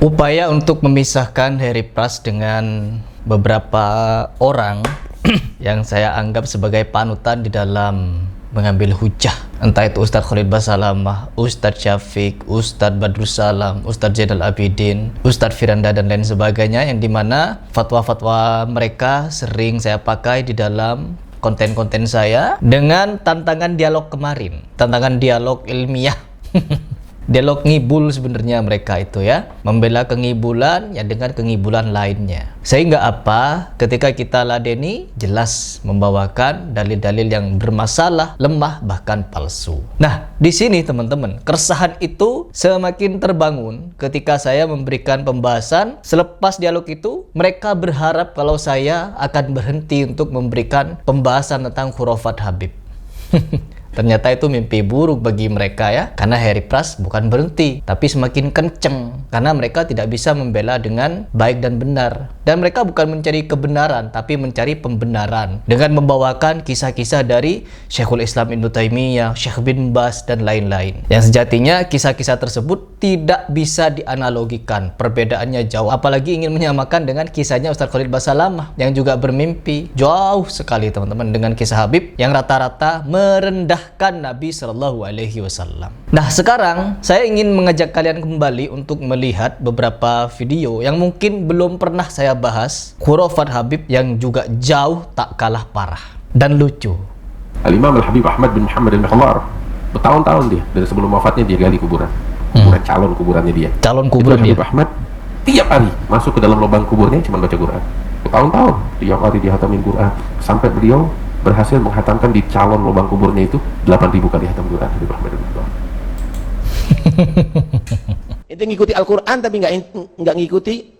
Upaya untuk memisahkan Harry Pras dengan beberapa orang yang saya anggap sebagai panutan di dalam mengambil hujah, entah itu Ustadz Khalid Basalamah, Ustadz Syafiq, Ustadz Badrussalam, Ustadz Zainal Abidin, Ustadz Firanda dan lain sebagainya, yang dimana fatwa-fatwa mereka sering saya pakai di dalam konten-konten saya dengan tantangan dialog kemarin, tantangan dialog ilmiah. Dialog ngibul sebenarnya mereka itu ya, membela kengibulan ya dengan kengibulan lainnya. Sehingga apa? Ketika kita ladeni, jelas membawakan dalil-dalil yang bermasalah, lemah, bahkan palsu. Nah, di sini teman-teman, keresahan itu semakin terbangun ketika saya memberikan pembahasan. Selepas dialog itu, mereka berharap kalau saya akan berhenti untuk memberikan pembahasan tentang khurafat Habib. Ternyata itu mimpi buruk bagi mereka ya, karena Harry Pras bukan berhenti, tapi semakin kenceng, karena mereka tidak bisa membela dengan baik dan benar. Dan mereka bukan mencari kebenaran, tapi mencari pembenaran, dengan membawakan kisah-kisah dari Syekhul Islam Ibnu Taimiyah, Syekh bin Baz, dan lain-lain. Yang sejatinya kisah-kisah tersebut tidak bisa dianalogikan, perbedaannya jauh. Apalagi ingin menyamakan dengan kisahnya Ustadz Khalid Basalamah, yang juga bermimpi jauh sekali teman-teman dengan kisah Habib, yang rata-rata merendah Nabi Shallallahu Alaihi Wasallam. Nah, sekarang saya ingin mengajak kalian kembali untuk melihat beberapa video yang mungkin belum pernah saya bahas, khurafat Habib yang juga jauh tak kalah parah dan lucu. Al-Imam Al-Habib Ahmad bin Muhammad Al-Miqdar, bertahun-tahun dia, dari sebelum wafatnya dia gali kuburan, calon kuburannya dia. Calon kuburan dia. Habib Ahmad tiap hari masuk ke dalam lubang kuburnya cuma baca Quran. Bertahun-tahun tiap hari dia hatamin Quran sampai beliau berhasil menghatamkan di calon lubang kuburnya itu 8.000 kali hatam Quran. Ente ngikuti Al-Quran tapi nggak ngikuti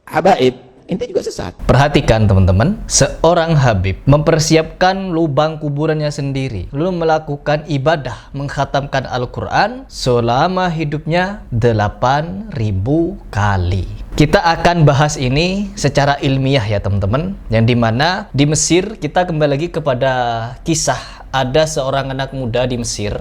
habaib, ente juga sesat. Perhatikan teman-teman, seorang Habib mempersiapkan lubang kuburannya sendiri, lalu melakukan ibadah menghatamkan Al-Quran selama hidupnya 8.000 kali. Kita akan bahas ini secara ilmiah ya teman-teman, yang dimana di Mesir, kita kembali lagi kepada kisah ada seorang anak muda di Mesir.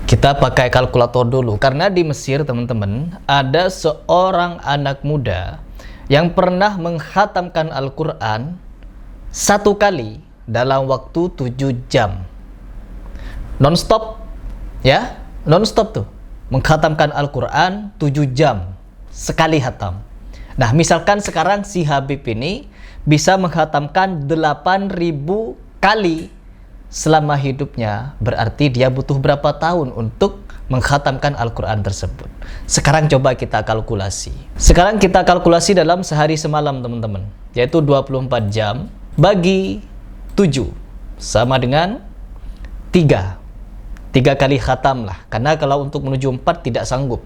Kita pakai kalkulator dulu, karena di Mesir teman-teman ada seorang anak muda yang pernah menghatamkan Al-Quran 1 kali dalam waktu 7 jam non-stop ya, non-stop tuh menghatamkan Al-Quran 7 jam sekali hatam. Nah, misalkan sekarang si Habib ini bisa menghatamkan 8.000 kali selama hidupnya, berarti dia butuh berapa tahun untuk menghatamkan Al-Quran tersebut. Sekarang coba kita kalkulasi. Sekarang kita kalkulasi dalam sehari semalam teman-teman, yaitu 24 jam bagi 7 sama dengan 3 kali khatam lah, karena kalau untuk menuju 4 tidak sanggup.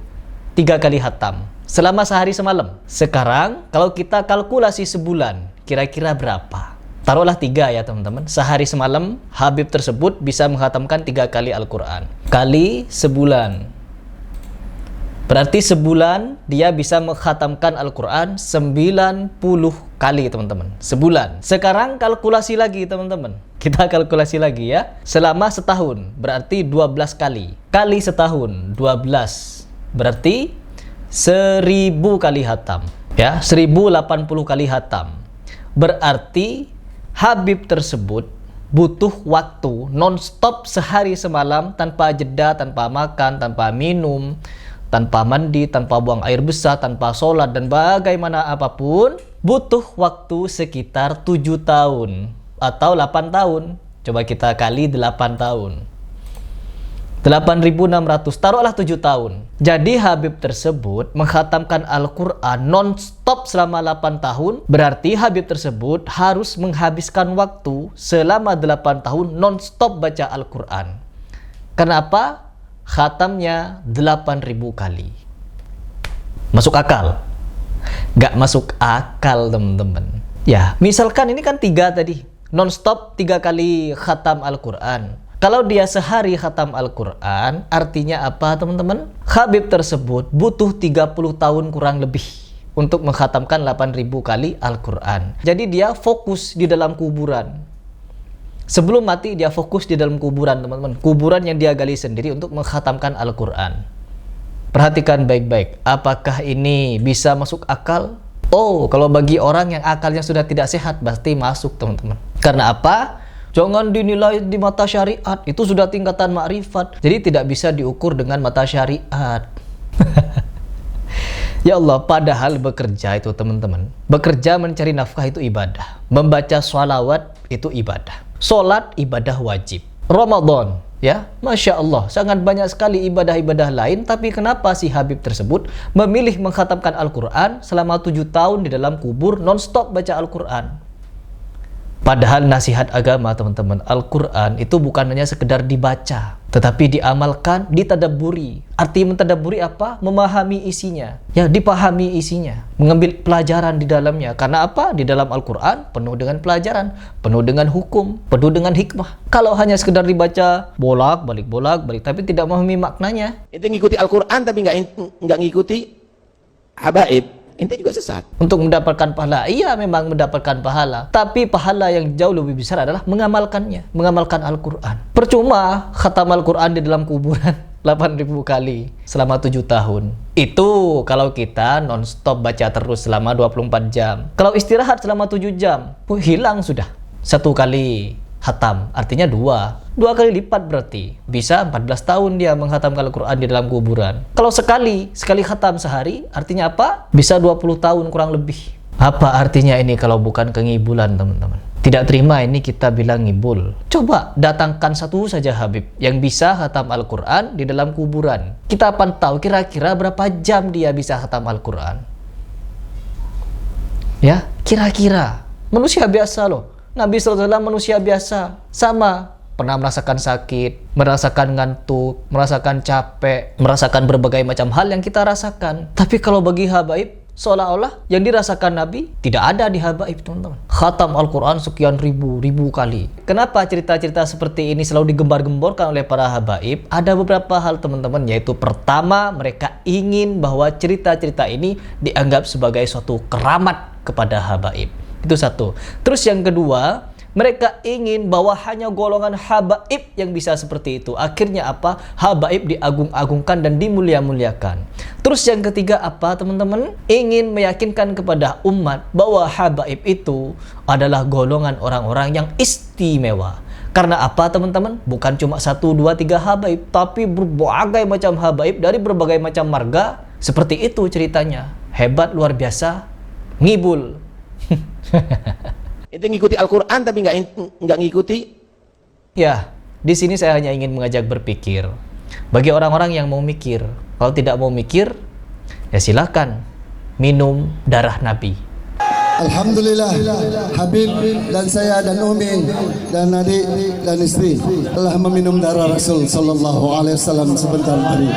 3 kali khatam selama sehari semalam. Sekarang kalau kita kalkulasi sebulan, kira-kira berapa? Taruhlah 3 ya teman-teman. Sehari semalam Habib tersebut bisa menghatamkan 3 kali Al-Quran kali sebulan. Berarti sebulan dia bisa menghatamkan Al-Quran 90 kali teman-teman, sebulan. Sekarang kalkulasi lagi teman-teman, kita kalkulasi lagi ya. Selama setahun berarti 12 kali. Kali setahun 12, berarti 1000 kali hatam ya, 1080 kali hatam. Berarti Habib tersebut butuh waktu non-stop sehari semalam, tanpa jeda, tanpa makan, tanpa minum, tanpa mandi, tanpa buang air besar, tanpa sholat, dan bagaimana apapun, butuh waktu sekitar 7 tahun atau 8 tahun. Coba kita kali 8 tahun, 8.600, taruhlah 7 tahun. Jadi Habib tersebut menghatamkan Al-Quran non-stop selama 8 tahun. Berarti Habib tersebut harus menghabiskan waktu selama 8 tahun non-stop baca Al-Quran. Kenapa? Khatamnya 8.000 kali. Masuk akal? Gak masuk akal teman-teman. Ya, misalkan ini kan 3 tadi, non-stop 3 kali khatam Al-Quran. Kalau dia sehari khatam Al-Quran, artinya apa teman-teman? Habib tersebut butuh 30 tahun kurang lebih untuk menghatamkan 8.000 kali Al-Quran. Jadi dia fokus di dalam kuburan. Sebelum mati dia fokus di dalam kuburan teman-teman. Kuburan yang dia gali sendiri untuk menghatamkan Al-Quran. Perhatikan baik-baik, apakah ini bisa masuk akal? Oh, kalau bagi orang yang akalnya sudah tidak sehat, pasti masuk teman-teman. Karena apa? Jangan dinilai di mata syariat, itu sudah tingkatan makrifat. Jadi tidak bisa diukur dengan mata syariat. Ya Allah, padahal bekerja itu teman-teman, bekerja mencari nafkah itu ibadah. Membaca sholawat itu ibadah. Sholat ibadah wajib. Ramadan, ya, Masya Allah, sangat banyak sekali ibadah-ibadah lain. Tapi kenapa si Habib tersebut memilih mengkhatamkan Al-Quran selama 7 tahun di dalam kubur non-stop baca Al-Quran? Padahal nasihat agama teman-teman, Al-Quran itu bukan hanya sekedar dibaca, tetapi diamalkan, ditadabburi. Arti mentadabburi apa? Memahami isinya. Ya, dipahami isinya. Mengambil pelajaran di dalamnya. Karena apa? Di dalam Al-Quran penuh dengan pelajaran, penuh dengan hukum, penuh dengan hikmah. Kalau hanya sekedar dibaca bolak-balik, tapi tidak memahami maknanya. Ente ngikuti Al-Quran tapi nggak ngikuti habaib, ente juga sesat. Untuk mendapatkan pahala, iya memang mendapatkan pahala. Tapi pahala yang jauh lebih besar adalah mengamalkannya, mengamalkan Al-Quran. Percuma khatam Al-Quran di dalam kuburan 8.000 kali selama 7 tahun. Itu kalau kita non-stop baca terus selama 24 jam. Kalau istirahat selama 7 jam, hilang sudah. 1 kali khatam, artinya 2 kali lipat berarti. Bisa 14 tahun dia menghatamkan Al-Quran di dalam kuburan. Kalau sekali khatam sehari, artinya apa? Bisa 20 tahun kurang lebih. Apa artinya ini kalau bukan kengibulan teman-teman? Tidak terima ini kita bilang ngibul. Coba datangkan satu saja Habib yang bisa khatam Al-Quran di dalam kuburan. Kita pantau kira-kira berapa jam dia bisa khatam Al-Quran. Ya, kira-kira. Manusia biasa loh. Nabi SAW manusia biasa. Sama. Pernah merasakan sakit, merasakan ngantuk, merasakan capek, merasakan berbagai macam hal yang kita rasakan. Tapi kalau bagi habaib, seolah-olah yang dirasakan Nabi tidak ada di habaib teman-teman. Khatam Al-Quran sekian ribu kali. Kenapa cerita-cerita seperti ini selalu digembar-gemborkan oleh para habaib? Ada beberapa hal teman-teman, yaitu pertama, mereka ingin bahwa cerita-cerita ini dianggap sebagai suatu keramat kepada habaib. Itu satu. Terus yang kedua, mereka ingin bahwa hanya golongan habaib yang bisa seperti itu. Akhirnya apa? Habaib diagung-agungkan dan dimulia-muliakan. Terus yang ketiga apa teman-teman? Ingin meyakinkan kepada umat bahwa habaib itu adalah golongan orang-orang yang istimewa. Karena apa teman-teman? Bukan cuma 1, 2, 3 habaib, tapi berbagai macam habaib dari berbagai macam marga. Seperti itu ceritanya. Hebat, luar biasa, ngibul. Ente ngikuti Al-Quran tapi nggak ngikuti. Ya, di sini saya hanya ingin mengajak berpikir. Bagi orang-orang yang mau mikir, kalau tidak mau mikir, ya silakan minum darah Nabi. Alhamdulillah, Habib dan saya dan Umi dan adik dan istri telah meminum darah Rasul Sallallahu Alaihi Wasallam sebentar tadi.